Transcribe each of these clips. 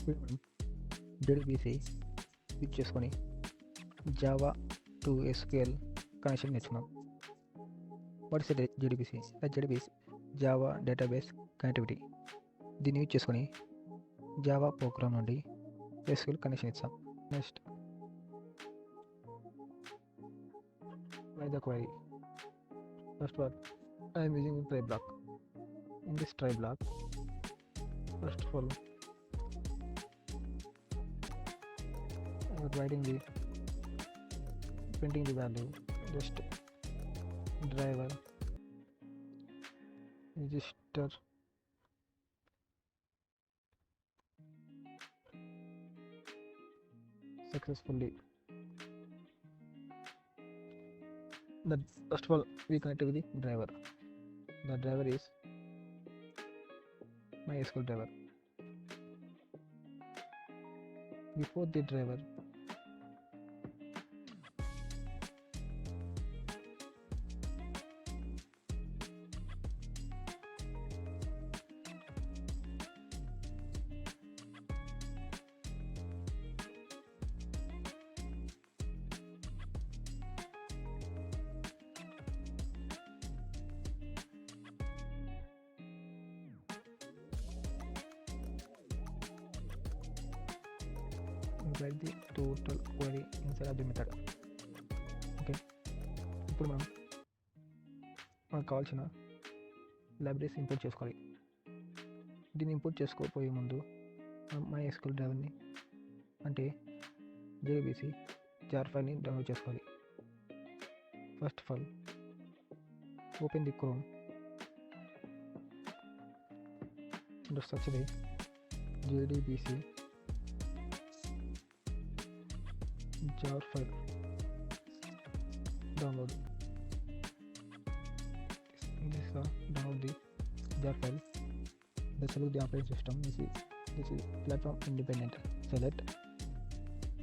ఇప్పుడు మనం JDBC use చేసుకొని జావా టు SQL కనెక్షన్ నేర్చుకున్నాం. What is JDBC? JDBC Java database connectivity. దీన్ని యూజ్ చేసుకొని జావా ప్రోగ్రామ్ నుండి SQL కనెక్షన్ ఇస్తాం. Next write the query. First one, I am using try block. In this try block, first of all, I am writing the printing the value, just driver register successfully. That first of all we connect with the driver. The driver is MySQL driver. Before the driver, write the total query inside of the method. Okay, ఇప్పుడు మనకు కావాల్సిన libraries import చేసుకోవాలి. దీన్ని import చేసుకోపోయే ముందు MySQL డ్రైవర్ని అంటే JDBC jar ఫైల్ని download చేసుకోవాలి. First of all open the chrome and search the JDBC jar file download. This download the jar file. Select the operating system. This is platform independent. Select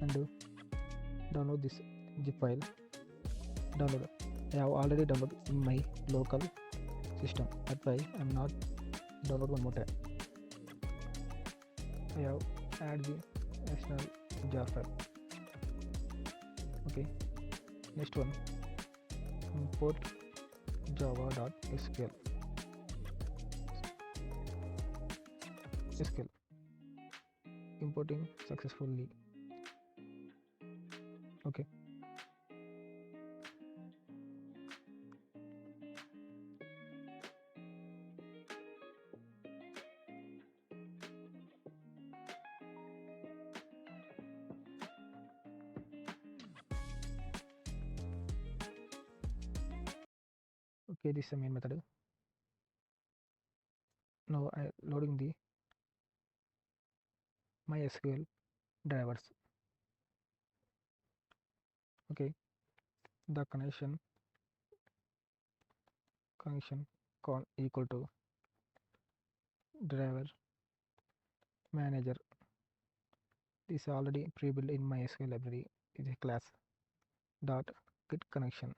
and download this zip file. Download. I have already downloaded in my local system. That's why I'm not download one more time. I have add the external jar file. Okay, next one, import java.sql. SQL importing successfully. Okay, this is the main method. Now I loading the MySQL drivers. Okay, the connection equal to driver manager. This is already pre-built in MySQL library. Is a class dot get connection.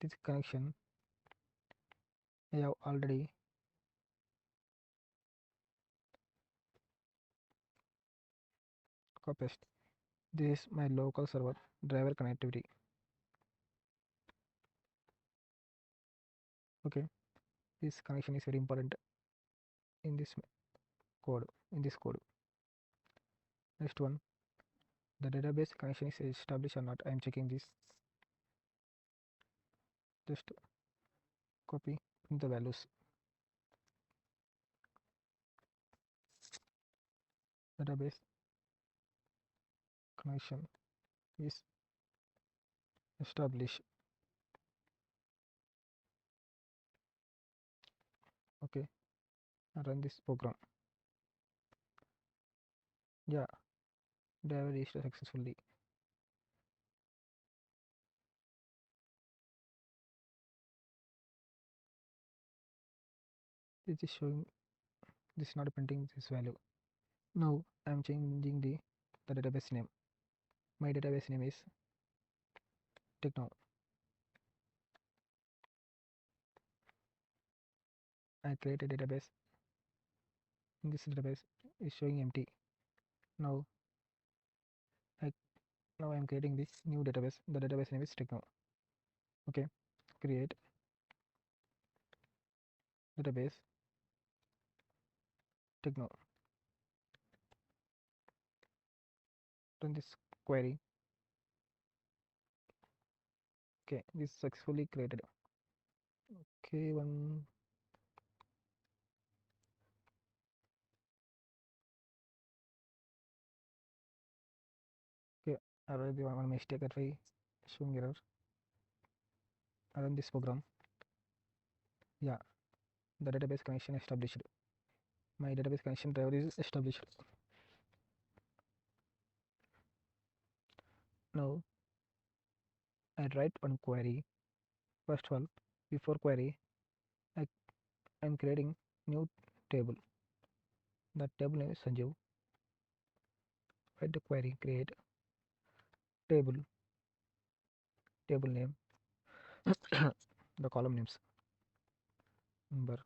This connection I have already copied. This is my local server driver connectivity. Okay, this connection is very important in this code. Next one, the database connection is established or not. I am checking this. Just copy the values. Database connection is established. Okay, run this program. Yeah, driver registered successfully. This is showing, this is not printing this value. Now I am changing the database name. My database name is Techno. I create a database this database is showing empty. Now I now I'm creating this new database. The database name is Techno. Okay, create database Techno. Run this query. Okay, this successfully created. Okay, one. Okay, I already one mistake at my showing error. I run this program. Yeah, the database connection established. My database connection driver is established. Now I write one query. First of all, before query, I am creating new table. The table name is Sanjeev. Write the query, create table, table name, the column names, number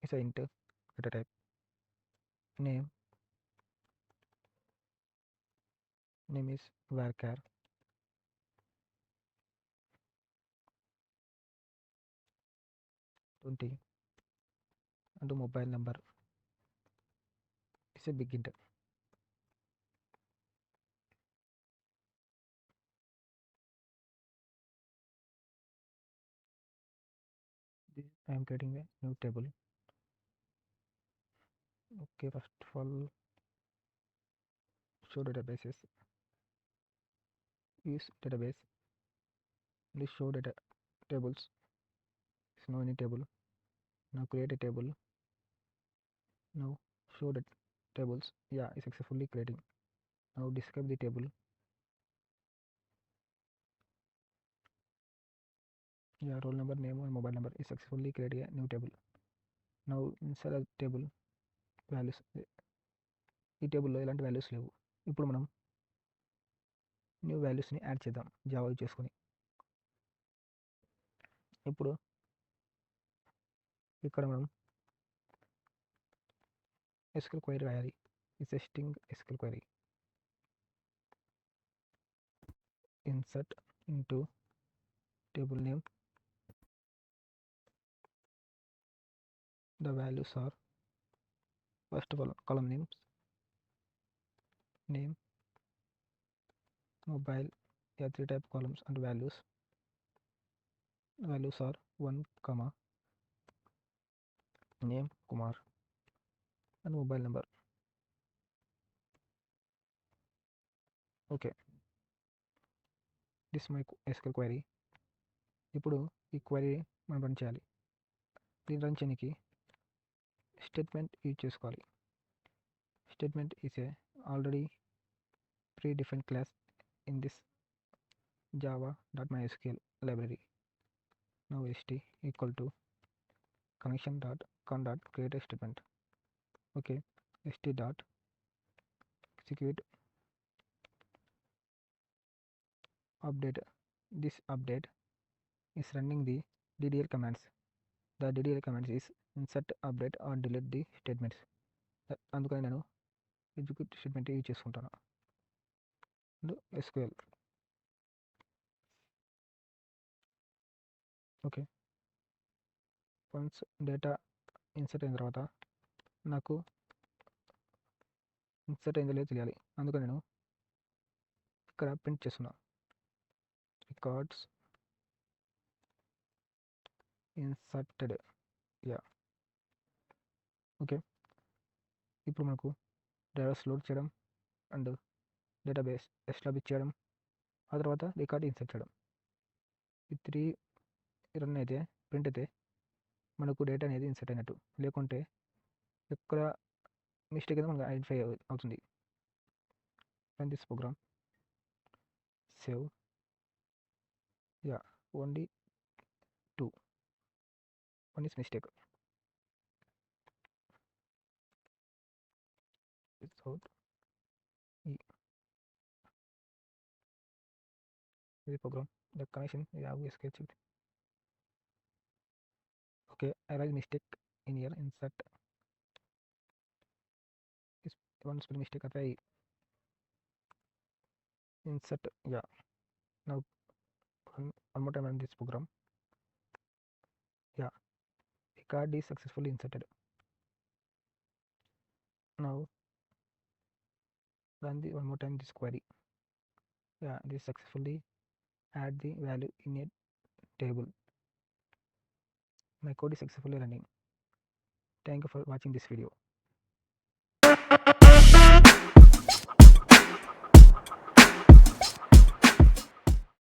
is a int, data type, name is varchar, 20, and mobile number is a big int. I am creating a new table. Okay, first of all, show databases, use database, please show data tables. Is no any table. Now create a table. Now show the tables. Yeah, it's successfully creating. Now describe the table. Yeah, roll number, name, and mobile number is successfully creating a new table. Now inside the table values, ఈ టేబుల్లో ఎలాంటి values లేవు. ఇప్పుడు మనం new వాల్యూస్ని add చేద్దాం Java use చేసుకొని. ఇప్పుడు ఇక్కడ మనం SQL క్వైరీ రాయాలి. Existing SQL query insert into table name. The values are first of all column names, name, mobile. Yeah, 3 type columns and values. Values are 1, comma, name Kumar and mobile number. Okay, this is my SQL query. ఇప్పుడు ఈ query మనం run చేయాలి. దీన్ని run చేయడానికి statement use చేసుకోవాలి. Statement is a already pre-defined class in this java.mysql library. Now st equal to connection.con.create a statement. Okay, st dot execute update. This update is running the ddl commands. The ddl commands is insert, update or delete the statements. అందుకని నేను execute statement use చేసుకుంటాను. SQL. Okay, once data insert అయిన తర్వాత నాకు insert అయిందో లేదో తెలియాలి. అందుకని నేను ఇక్కడ ప్రింట్ చేస్తున్నా రికార్డ్స్ ఇన్సర్టెడ్. Yeah, okay. ఇప్పుడు మనకు డ్రైవర్స్ లోడ్ చేయడం అండ్ డేటాబేస్ ఎస్టాబ్లిష్ చేయడం, ఆ తర్వాత రికార్డ్ ఇన్సర్ట్ చేయడం, ఈ 3 రన్ అయితే ప్రింట్ అయితే మనకు డేటా అనేది ఇన్సర్ట్ అయినట్టు. లేకుంటే ఎక్కడ మిస్టేక్ అయితే మనకు ఐడెంటిఫై అవుతుంది. Run this program, save. Yeah, only 2, 1 is mistake. Without the program, the connection we have sketched. Okay, I write mistake in here, insert one spelling mistake if I insert. Yeah, now one more time run this program. Yeah, a card is successfully inserted. Now run the one more time this query. Yeah, this successfully add the value in a table. My code is successfully running. Thank you for watching this video.